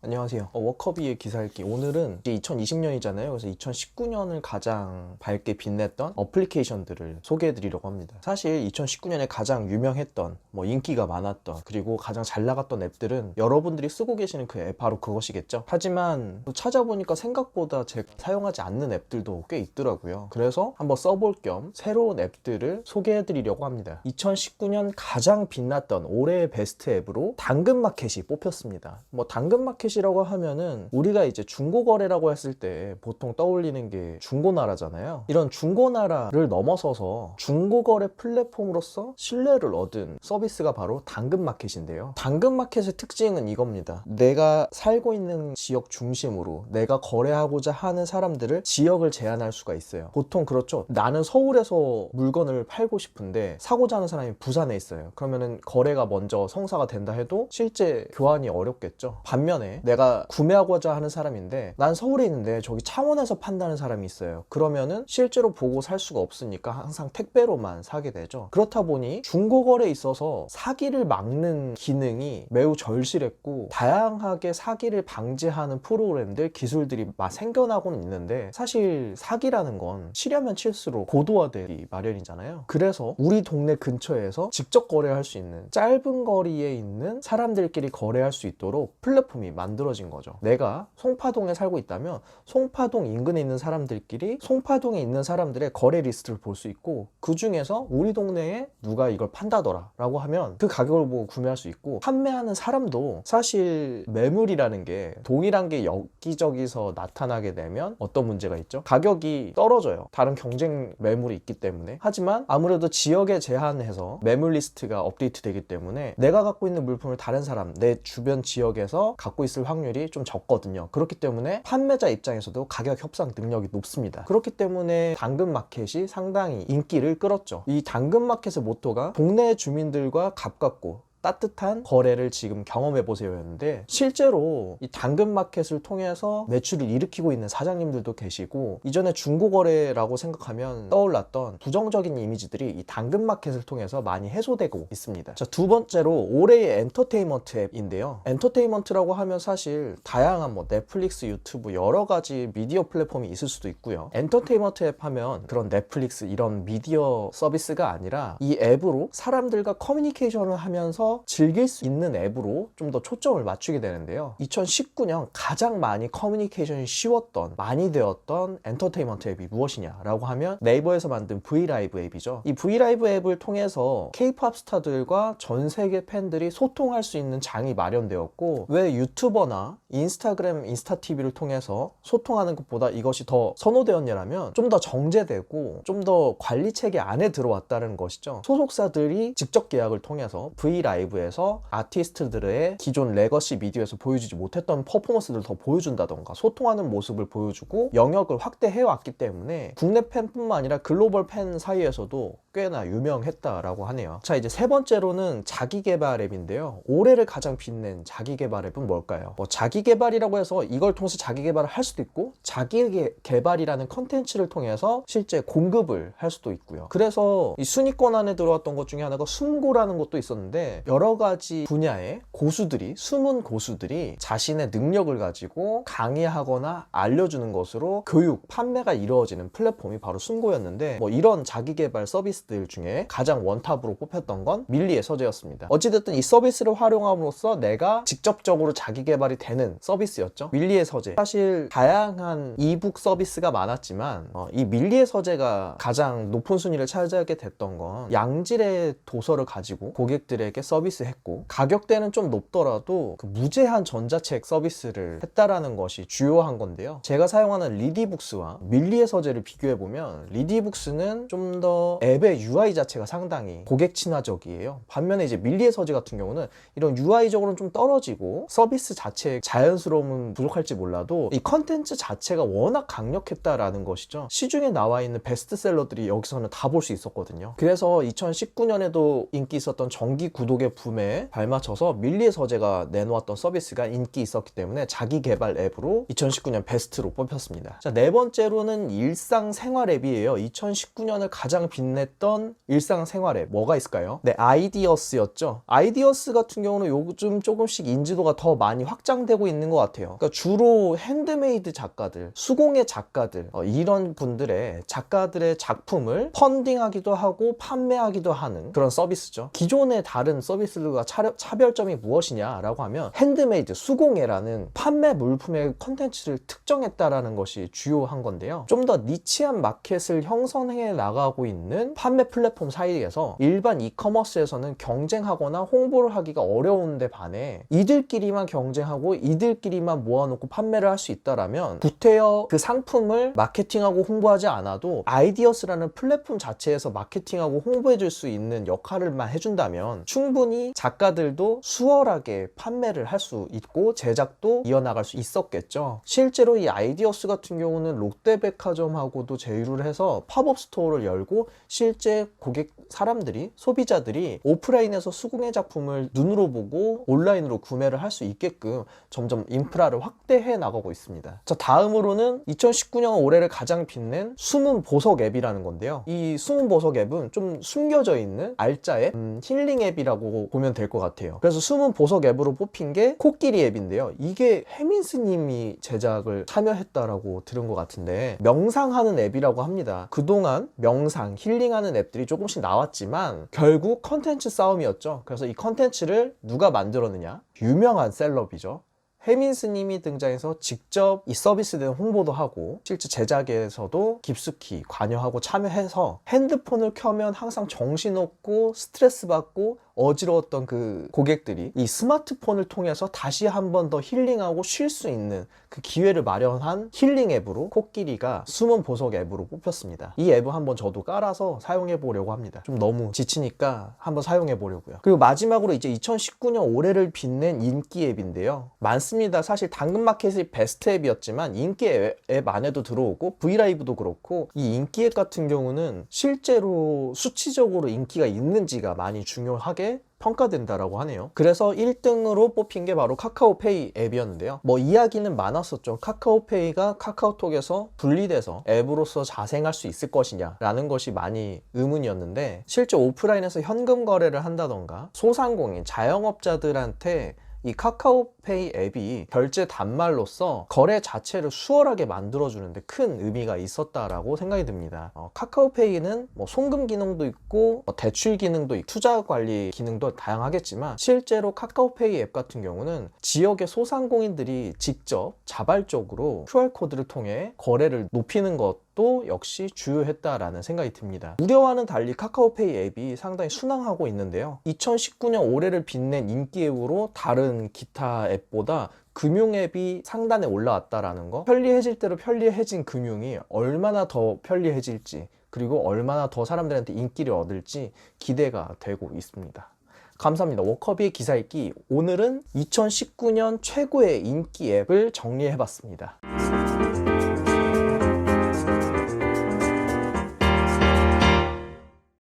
안녕하세요. 워커비의 기사 읽기. 오늘은 이제 2020년이잖아요. 그래서 2019년을 가장 밝게 빛냈던 어플리케이션들을 소개해 드리려고 합니다. 사실 2019년에 가장 유명했던, 인기가 많았던, 그리고 가장 잘 나갔던 앱들은 여러분들이 쓰고 계시는 그 앱, 바로 그것이겠죠. 하지만 찾아보니까 생각보다 제가 사용하지 않는 앱들도 꽤 있더라고요. 그래서 한번 써볼 겸 새로운 앱들을 소개해 드리려고 합니다. 2019년 가장 빛났던 올해의 베스트 앱으로 당근마켓이 뽑혔습니다. 당근마켓이라고 하면은 우리가 이제 중고거래라고 했을 때 보통 떠올리는 게 중고나라잖아요. 이런 중고나라를 넘어서서 중고거래 플랫폼으로서 신뢰를 얻은 서비스가 바로 당근마켓인데요. 당근마켓의 특징은 이겁니다. 내가 살고 있는 지역 중심으로 내가 거래하고자 하는 사람들을 지역을 제한할 수가 있어요. 보통 그렇죠. 나는 서울에서 물건을 팔고 싶은데 사고자 하는 사람이 부산에 있어요. 그러면은 거래가 먼저 성사가 된다 해도 실제 교환이 어렵겠죠. 반면에 내가 구매하고자 하는 사람인데 난 서울에 있는데 저기 창원에서 판다는 사람이 있어요. 그러면은 실제로 보고 살 수가 없으니까 항상 택배로만 사게 되죠. 그렇다 보니 중고거래에 있어서 사기를 막는 기능이 매우 절실했고, 다양하게 사기를 방지하는 프로그램들, 기술들이 막 생겨나고는 있는데, 사실 사기라는 건 치려면 칠수록 고도화되기 마련이잖아요. 그래서 우리 동네 근처에서 직접 거래할 수 있는, 짧은 거리에 있는 사람들끼리 거래할 수 있도록 플랫폼이 만들어진 거죠. 내가 송파동에 살고 있다면 송파동 인근에 있는 사람들끼리 송파동에 있는 사람들의 거래 리스트를 볼 수 있고, 그 중에서 우리 동네에 누가 이걸 판다더라 라고 하면 그 가격을 보고 구매할 수 있고, 판매하는 사람도 사실 매물이라는 게 동일한 게 여기저기서 나타나게 되면 어떤 문제가 있죠? 가격이 떨어져요. 다른 경쟁 매물이 있기 때문에. 하지만 아무래도 지역에 제한해서 매물 리스트가 업데이트 되기 때문에 내가 갖고 있는 물품을 다른 사람, 내 주변 지역에서 갖고 있을 확률이 좀 적거든요. 그렇기 때문에 판매자 입장에서도 가격 협상 능력이 높습니다. 그렇기 때문에 당근마켓이 상당히 인기를 끌었죠. 이 당근마켓의 모토가 동네 주민들과 가깝고 따뜻한 거래를 지금 경험해보세요 였는데, 실제로 이 당근마켓을 통해서 매출을 일으키고 있는 사장님들도 계시고, 이전에 중고거래라고 생각하면 떠올랐던 부정적인 이미지들이 이 당근마켓을 통해서 많이 해소되고 있습니다. 자, 두 번째로 올해의 엔터테인먼트 앱인데요. 엔터테인먼트라고 하면 사실 다양한 넷플릭스, 유튜브 여러 가지 미디어 플랫폼이 있을 수도 있고요. 엔터테인먼트 앱 하면 그런 넷플릭스 이런 미디어 서비스가 아니라 이 앱으로 사람들과 커뮤니케이션을 하면서 즐길 수 있는 앱으로 좀 더 초점을 맞추게 되는데요. 2019년 가장 많이 커뮤니케이션이 쉬웠던, 많이 되었던 엔터테인먼트 앱이 무엇이냐라고 하면 네이버에서 만든 브이라이브 앱이죠. 이 브이라이브 앱을 통해서 K-팝 스타들과 전 세계 팬들이 소통할 수 있는 장이 마련되었고, 왜 유튜버나 인스타그램, 인스타TV를 통해서 소통하는 것보다 이것이 더 선호되었냐면 좀 더 정제되고 좀 더 관리 체계 안에 들어왔다는 것이죠. 소속사들이 직접 계약을 통해서 브이라이브에서 아티스트들의 기존 레거시 미디어에서 보여주지 못했던 퍼포먼스들을 더 보여준다던가 소통하는 모습을 보여주고 영역을 확대해 왔기 때문에 국내 팬뿐만 아니라 글로벌 팬 사이에서도 꽤나 유명했다라고 하네요. 자, 이제 세 번째로는 자기개발 앱인데요. 올해를 가장 빛낸 자기개발 앱은 뭘까요? 자기개발이라고 해서 이걸 통해서 자기개발을 할 수도 있고, 자기개발이라는 컨텐츠를 통해서 실제 공급을 할 수도 있고요. 그래서 이 순위권 안에 들어왔던 것 중에 하나가 숨고라는 것도 있었는데, 여러 가지 분야의 고수들이, 숨은 고수들이 자신의 능력을 가지고 강의하거나 알려주는 것으로 교육, 판매가 이루어지는 플랫폼이 바로 숨고였는데, 이런 자기개발 서비스들 중에 가장 원탑으로 뽑혔던 건 밀리의 서재였습니다. 어찌됐든 이 서비스를 활용함으로써 내가 직접적으로 자기개발이 되는 서비스였죠. 밀리의 서재, 사실 다양한 이북 서비스가 많았지만 이 밀리의 서재가 가장 높은 순위를 차지하게 됐던 건 양질의 도서를 가지고 고객들에게 서비스했고, 가격대는 좀 높더라도 그 무제한 전자책 서비스를 했다라는 것이 주요한 건데요. 제가 사용하는 리디북스와 밀리의 서재를 비교해보면 리디북스는 좀 더 앱의 UI 자체가 상당히 고객 친화적이에요. 반면에 이제 밀리의 서재 같은 경우는 이런 UI적으로는 좀 떨어지고 서비스 자체의 자연스러움은 부족할지 몰라도 이 컨텐츠 자체가 워낙 강력했다라는 것이죠. 시중에 나와 있는 베스트셀러들이 여기서는 다 볼 수 있었거든요. 그래서 2019년에도 인기 있었던 정기 구독 지역의 붐에 발맞춰서 밀리의 서재가 내놓았던 서비스가 인기 있었기 때문에 자기 개발 앱으로 2019년 베스트로 뽑혔습니다. 자, 네 번째로는 일상생활 앱이에요. 2019년을 가장 빛냈던 일상생활 앱 뭐가 있을까요? 네, 아이디어스였죠. 아이디어스 같은 경우는 요즘 조금씩 인지도가 더 많이 확장되고 있는 것 같아요. 그러니까 주로 핸드메이드 작가들, 수공예 작가들, 이런 분들의 작가들의 작품을 펀딩하기도 하고 판매하기도 하는 그런 서비스죠. 기존의 다른 서비스들과 차별점이 무엇이냐라고 하면 핸드메이드, 수공예라는 판매 물품의 컨텐츠를 특정했다라는 것이 주요한 건데요. 좀 더 니치한 마켓을 형성해 나가고 있는 판매 플랫폼 사이에서 일반 이커머스에서는 경쟁하거나 홍보를 하기가 어려운데 반해 이들끼리만 경쟁하고 이들끼리만 모아놓고 판매를 할 수 있다라면 구태여 그 상품을 마케팅하고 홍보하지 않아도 아이디어스라는 플랫폼 자체에서 마케팅하고 홍보해 줄 수 있는 역할을만 해준다면 충분히 작가들도 수월하게 판매를 할 수 있고 제작도 이어나갈 수 있었겠죠. 실제로 이 아이디어스 같은 경우는 롯데백화점하고도 제휴를 해서 팝업 스토어를 열고 실제 사람들이, 소비자들이 오프라인에서 수공예 작품을 눈으로 보고 온라인으로 구매를 할 수 있게끔 점점 인프라를 확대해 나가고 있습니다. 자, 다음으로는 2019년 올해를 가장 빛낸 숨은 보석 앱이라는 건데요. 이 숨은 보석 앱은 좀 숨겨져 있는 알짜 앱, 힐링 앱이라고 보면 될 것 같아요. 그래서 숨은 보석 앱으로 뽑힌 게 코끼리 앱인데요. 이게 해민스님이 제작을 참여했다라고 들은 것 같은데 명상하는 앱이라고 합니다. 그동안 명상, 힐링하는 앱들이 조금씩 나왔지만 결국 컨텐츠 싸움이었죠. 그래서 이 컨텐츠를 누가 만들었느냐? 유명한 셀럽이죠. 해민스님이 등장해서 직접 이 서비스에 대한 홍보도 하고 실제 제작에서도 깊숙이 관여하고 참여해서 핸드폰을 켜면 항상 정신없고 스트레스 받고 어지러웠던 그 고객들이 이 스마트폰을 통해서 다시 한 번 더 힐링하고 쉴 수 있는 그 기회를 마련한 힐링 앱으로 코끼리가 숨은 보석 앱으로 뽑혔습니다. 이 앱은 한번 저도 깔아서 사용해 보려고 합니다. 좀 너무 지치니까 한번 사용해 보려고요. 그리고 마지막으로 이제 2019년 올해를 빛낸 인기 앱인데요. 많습니다. 사실 당근마켓이 베스트 앱이었지만 인기 앱 안에도 들어오고 브이라이브도 그렇고 이 인기 앱 같은 경우는 실제로 수치적으로 인기가 있는지가 많이 중요하게 평가된다라고 하네요. 그래서 1등으로 뽑힌 게 바로 카카오페이 앱이었는데요. 뭐 이야기는 많았었죠. 카카오페이가 카카오톡에서 분리돼서 앱으로서 자생할 수 있을 것이냐 라는 것이 많이 의문이었는데 실제 오프라인에서 현금 거래를 한다던가 소상공인, 자영업자들한테 이 카카오페이 앱이 결제 단말로서 거래 자체를 수월하게 만들어주는데 큰 의미가 있었다라고 생각이 듭니다. 카카오페이는 뭐 송금 기능도 있고 대출 기능도 있고 투자 관리 기능도 다양하겠지만 실제로 카카오페이 앱 같은 경우는 지역의 소상공인들이 직접 자발적으로 QR코드를 통해 거래를 높이는 것도 역시 주요했다라는 생각이 듭니다. 우려와는 달리 카카오페이 앱이 상당히 순항하고 있는데요. 2019년 올해를 빛낸 인기 앱으로 다른 기타 앱보다 금융 앱이 상단에 올라왔다라는 거, 편리해질 대로 편리해진 금융이 얼마나 더 편리해질지 그리고 얼마나 더 사람들한테 인기를 얻을지 기대가 되고 있습니다. 감사합니다. 워커비의 기사 읽기, 오늘은 2019년 최고의 인기 앱을 정리해봤습니다.